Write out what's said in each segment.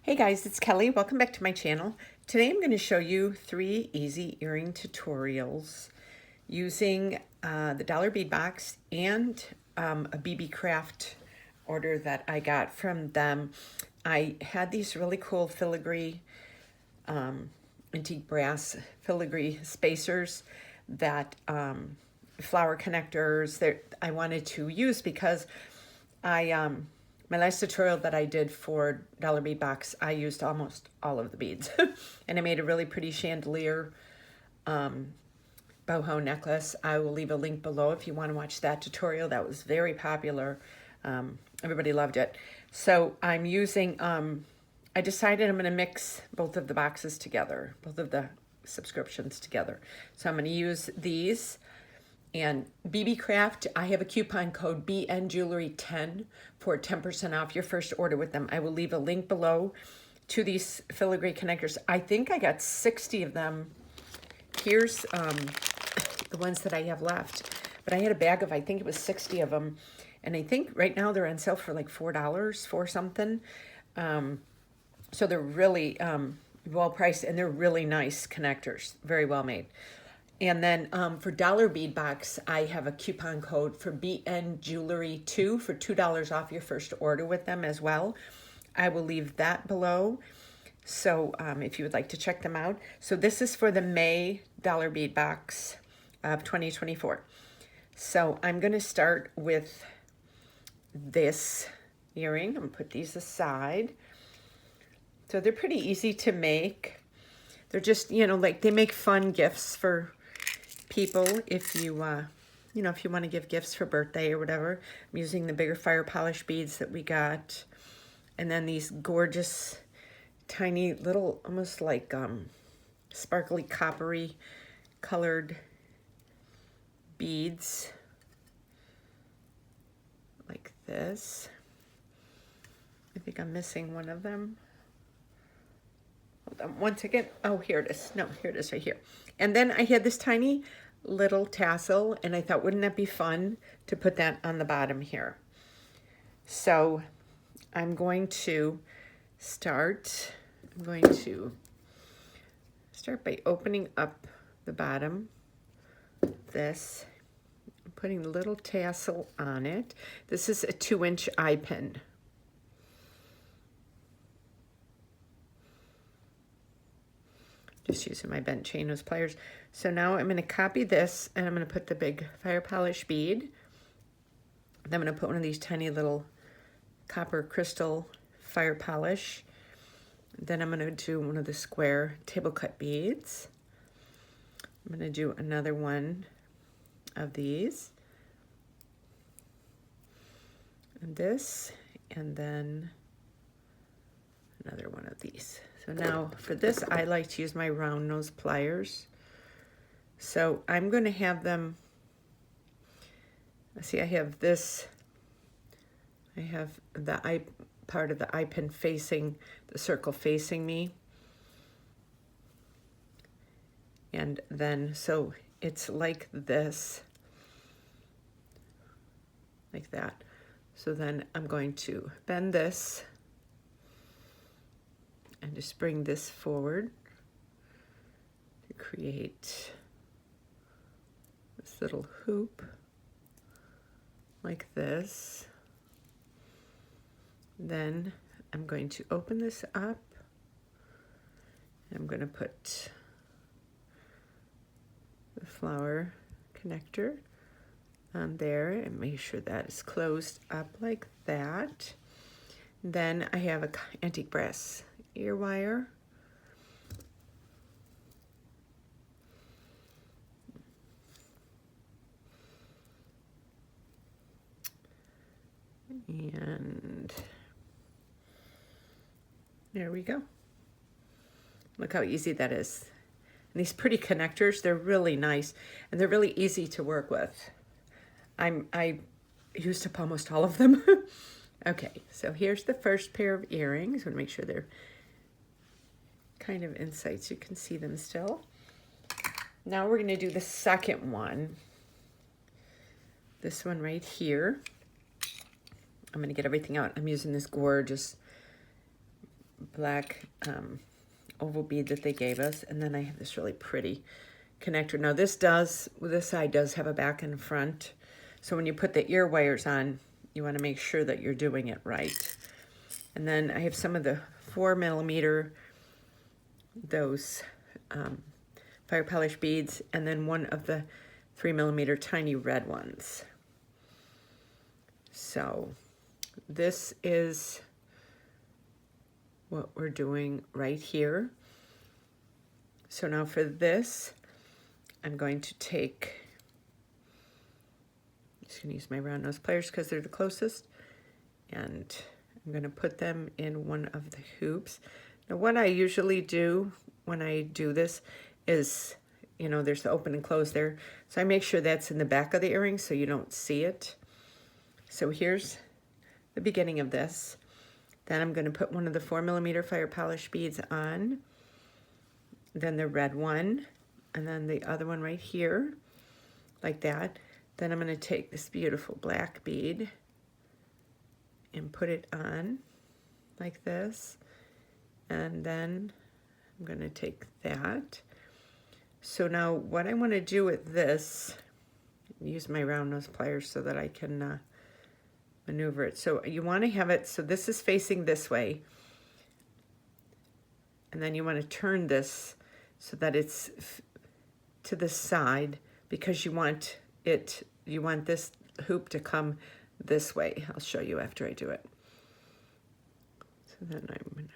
Hey guys, it's Kelly. Welcome back to my channel. Today I'm going to show you 3 easy earring tutorials using the dollar bead box and a Beebeecraft order that I got from them. I had these really cool filigree, antique brass filigree spacers that flower connectors that I wanted to use because my last tutorial that I did for Dollar Bead Box, I used almost all of the beads. And I made a really pretty chandelier boho necklace. I will leave a link below if you want to watch that tutorial. That was very popular. Everybody loved it. So I'm using, I decided I'm going to mix both of the boxes together, both of the subscriptions together. So I'm going to use these. And Beebeecraft, I have a coupon code BNJewelry10 for 10% off your first order with them. I will leave a link below to these filigree connectors. I think I got 60 of them. Here's the ones that I have left. But I had a bag of, I think it was 60 of them. And I think right now they're on sale for like $4 for something. So they're really well priced and they're really nice connectors. Very well made. And then for Dollar Bead Box, I have a coupon code for BNJewelry2 for $2 off your first order with them as well. I will leave that below. So if you would like to check them out. So this is for the May Dollar Bead Box of 2024. So I'm going to start with this earring. I'm going to put these aside. So they're pretty easy to make. They're just, you know, like they make fun gifts for people if you, you know, if you want to give gifts for birthday or whatever. I'm using the bigger fire polish beads that we got. And then these gorgeous, tiny little, almost like sparkly coppery colored beads. Like this. I think I'm missing one of them. Hold on one second. Oh, here it is. No, here it is right here. And then I had this tiny little tassel, and I thought, wouldn't that be fun to put that on the bottom here? So I'm going to start by opening up the bottom, this, putting the little tassel on it. This is a 2-inch eye pin. Just using my bent chain nose pliers. So now I'm going to copy this and I'm going to put the big fire polish bead. Then I'm going to put one of these tiny little copper crystal fire polish. Then I'm going to do one of the square table cut beads. I'm going to do another one of these. And this, and then another one of these. So now for this, I like to use my round nose pliers. So I'm going to have them, see, I have this, I have the eye, part of the eye pin facing, the circle facing me. And then, so it's like this, like that. So then I'm going to bend this and just bring this forward to create this little hoop like this. Then I'm going to open this up. I'm going to put the flower connector on there and make sure that is closed up like that. Then I have a antique brass ear wire. And there we go. Look how easy that is. And these pretty connectors, they're really nice and they're really easy to work with. I used up almost all of them. Okay, so here's the first pair of earrings. I want to make sure they're kind of in sight so you can see them still. Now we're going to do the second one. This one right here. I'm going to get everything out. I'm using this gorgeous black oval bead that they gave us, and then I have this really pretty connector. Now this side does have a back and front, so when you put the ear wires on, you want to make sure that you're doing it right. And then I have some of the 4mm, those fire polish beads, and then one of the 3mm tiny red ones. So this is what we're doing right here. So now for this, I'm going to take, I'm just going to use my round nose pliers because they're the closest, and I'm going to put them in one of the hoops. Now what I usually do when I do this is, you know, there's the open and close there, so I make sure that's in the back of the earring so you don't see it. So here's the beginning of this. Then I'm going to put one of the 4mm fire polish beads on, then the red one, and then the other one right here, like that. Then I'm going to take this beautiful black bead and put it on like this, and then I'm going to take that. So now what I want to do with this, use my round nose pliers so that I can maneuver it. So you want to have it so this is facing this way, and then you want to turn this so that it's to the side, because you want this hoop to come this way. I'll show you after I do it. So then I'm gonna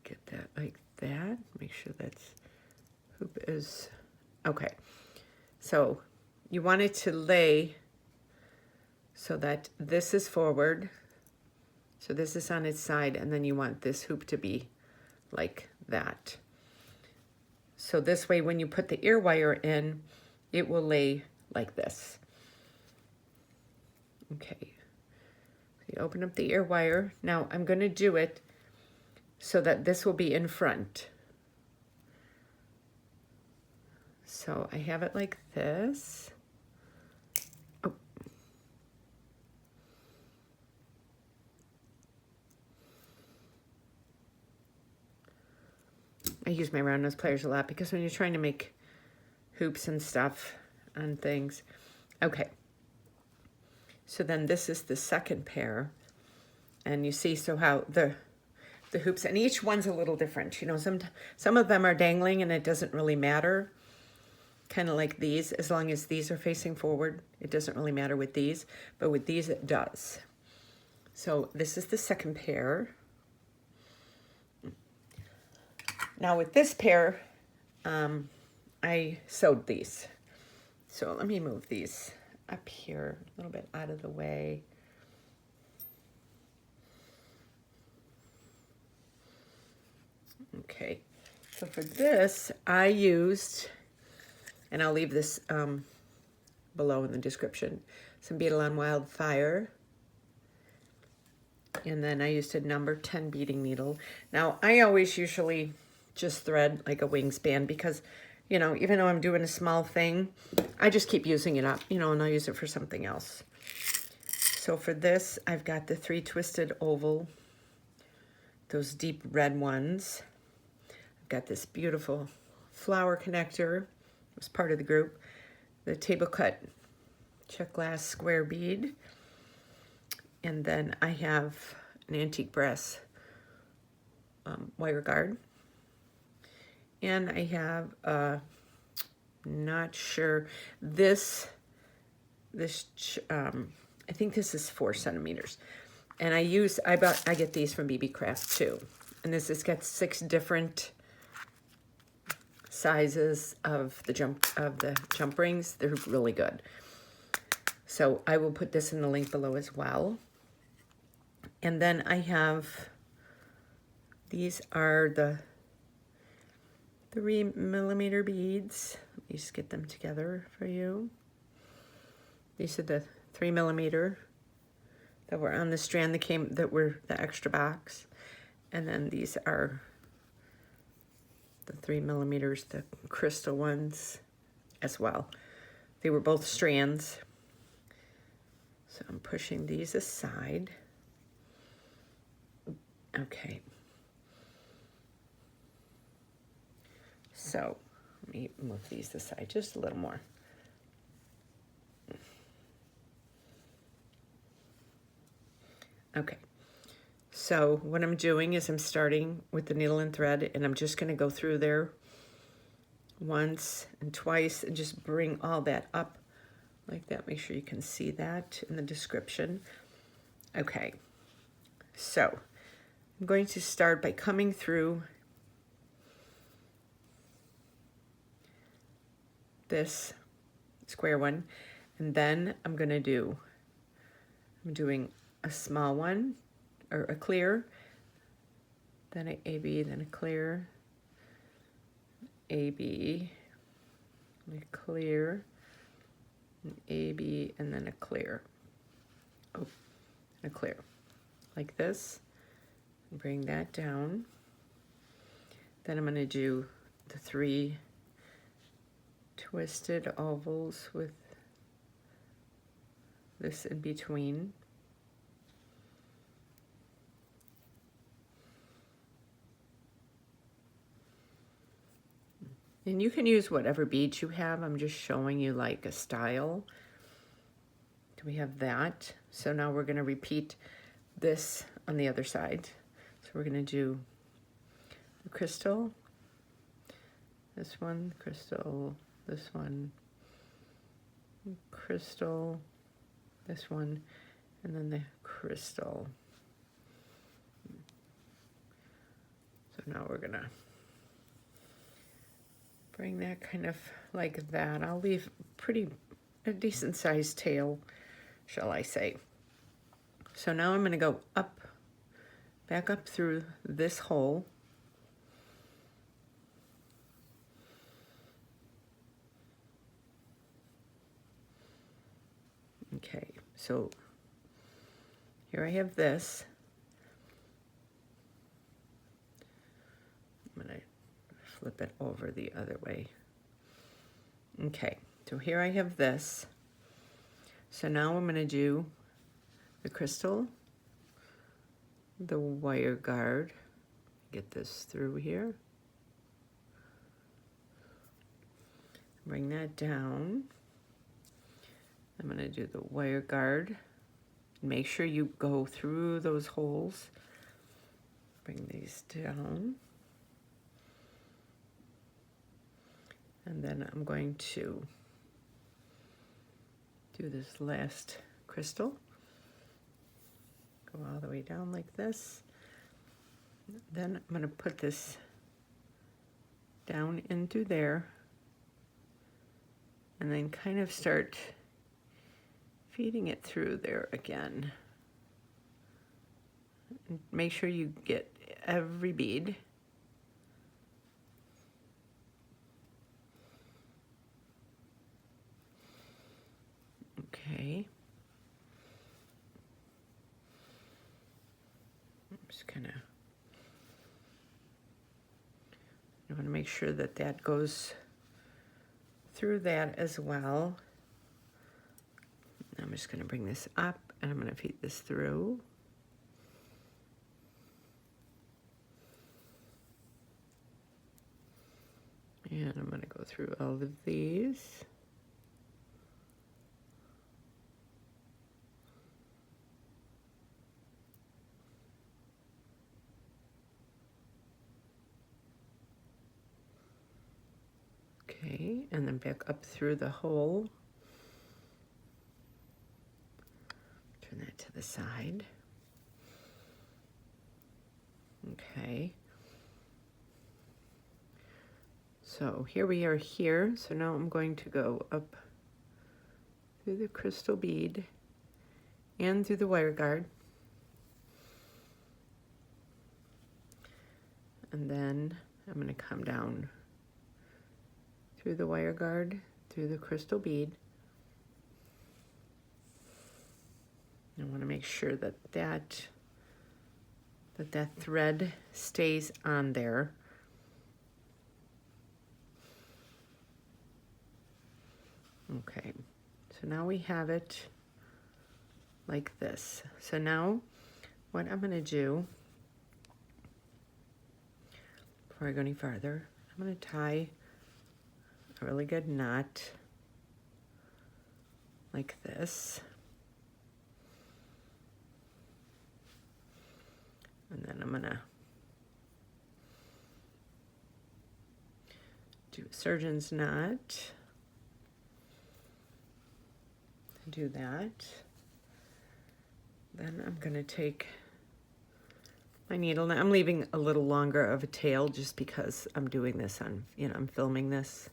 get that like that. Make sure that's hoop is okay. So you want it to lay so that this is forward. So this is on its side, and then you want this hoop to be like that. So this way, when you put the ear wire in, it will lay like this. Okay. So you open up the ear wire. Now I'm going to do it so that this will be in front. So I have it like this. Oh. I use my round nose pliers a lot because when you're trying to make hoops and stuff on things. Okay. So then this is the second pair. And you see so how the hoops, and each one's a little different. You know, some of them are dangling and it doesn't really matter. Kind of like these, as long as these are facing forward, it doesn't really matter with these, but with these it does. So this is the second pair. Now with this pair, I sewed these. So let me move these up here a little bit out of the way. Okay, so for this I used, and I'll leave this below in the description, some Beadle on Wildfire. And then I used a number 10 beading needle. Now, I always usually just thread like a wingspan because, you know, even though I'm doing a small thing, I just keep using it up, you know, and I'll use it for something else. So for this, I've got the 3 twisted oval, those deep red ones. I've got this beautiful flower connector. It was part of the group. The table cut check glass square bead. And then I have an antique brass wire guard. And I have, not sure, this I think this is 4 centimeters. And I get these from Beebeecraft too. And this has got 6 different sizes of the jump rings. They're really good. So I will put this in the link below as well. And then I have, these are the 3mm beads. Let me just get them together for you. These are the 3mm that were on the strand that were the extra box. And then these are the 3mm, the crystal ones as well. They were both strands. So I'm pushing these aside. Okay. So let me move these aside just a little more. Okay. So what I'm doing is I'm starting with the needle and thread, and I'm just going to go through there once and twice and just bring all that up like that. Make sure you can see that in the description. Okay. So I'm going to start by coming through this square one, and then I'm doing a small one, or a clear, then an AB, then a clear, AB, and a clear, an AB, and then a clear. Oh, a clear, like this. Bring that down. Then I'm going to do the 3 twisted ovals with this in between. And you can use whatever beads you have. I'm just showing you like a style. Do we have that? So now we're going to repeat this on the other side. So we're going to do the crystal, this one, crystal, this one, crystal, this one, and then the crystal. So now we're going to bring that kind of like that. I'll leave a decent sized tail, shall I say. So now I'm going to go up, back up through this hole. Okay, so here I have this. I'm going to flip it over the other way. Okay, so here I have this. So now I'm going to do the crystal, the wire guard, get this through here, bring that down. I'm going to do the wire guard. Make sure you go through those holes. Bring these down. And then I'm going to do this last crystal. Go all the way down like this. Then I'm going to put this down into there. And then kind of start feeding it through there again. And make sure you get every bead. Okay. I'm just kind of, I want to make sure that that goes through that as well. I'm just going to bring this up and I'm going to feed this through. And I'm going to go through all of these. Okay, and then back up through the hole. Turn that to the side. Okay. So here we are here. So now I'm going to go up through the crystal bead and through the wire guard. And then I'm going to come down through the wire guard, through the crystal bead. I want to make sure that that thread stays on there. Okay, so now we have it like this. So now what I'm going to do, before I go any farther, I'm going to tie a really good knot like this. And then I'm going to do a surgeon's knot. Do that. Then I'm going to take my needle. Now I'm leaving a little longer of a tail just because I'm doing this on, I'm filming this.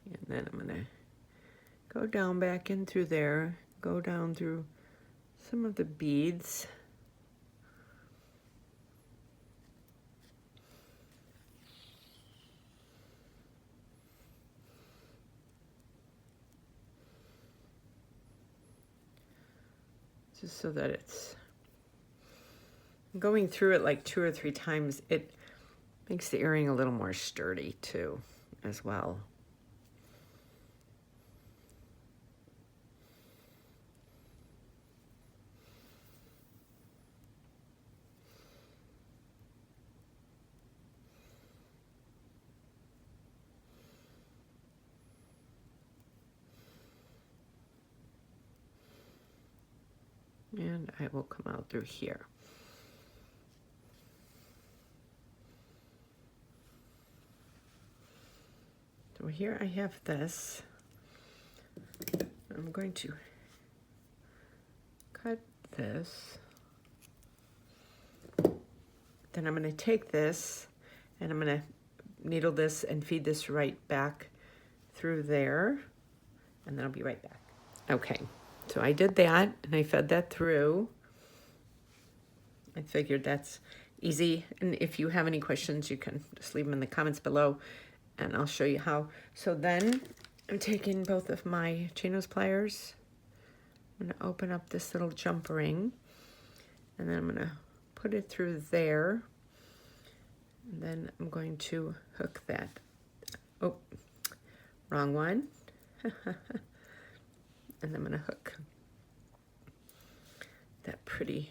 And then I'm going to go down back in through there, go down through some of the beads. Just so that it's going through it like 2 or 3 times, it makes the earring a little more sturdy too, as well. And I will come out through here. So here I have this. I'm going to cut this. Then I'm going to take this and I'm going to needle this and feed this right back through there. And then I'll be right back. Okay. So I did that, and I fed that through. I figured that's easy, and if you have any questions, you can just leave them in the comments below, and I'll show you how. So then I'm taking both of my chain nose pliers. I'm going to open up this little jump ring, and then I'm going to put it through there, and then I'm going to hook that. Oh, wrong one. And I'm going to hook that pretty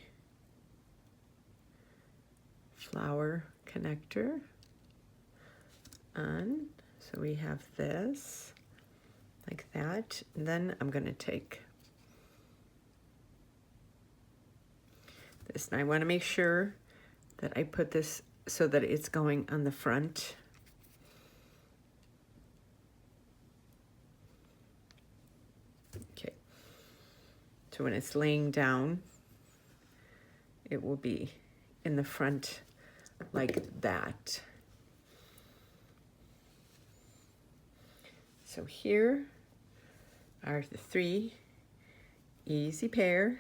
flower connector on. So we have this like that. And then I'm going to take this. And I want to make sure that I put this so that it's going on the front. Okay. So when it's laying down, it will be in the front like that. So here are the 3 easy pair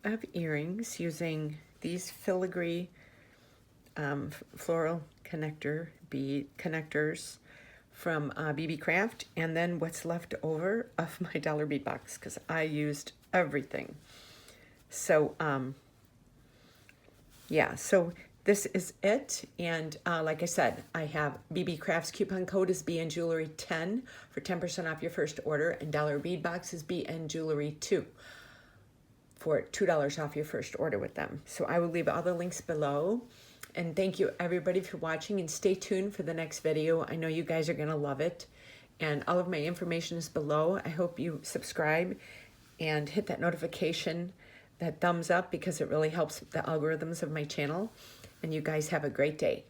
of earrings using these filigree floral connector bead connectors from Beebeecraft, and then what's left over of my dollar bead box because I used everything. So yeah, so this is it, and like I said, I have Beebeecraft's coupon code is BN Jewelry 10 for 10% off your first order, and dollar bead box is BN Jewelry 2 for $2 off your first order with them. So I will leave all the links below. And thank you everybody for watching, and stay tuned for the next video. I know you guys are gonna love it. And all of my information is below. I hope you subscribe and hit that notification, that thumbs up, because it really helps the algorithms of my channel. And you guys have a great day.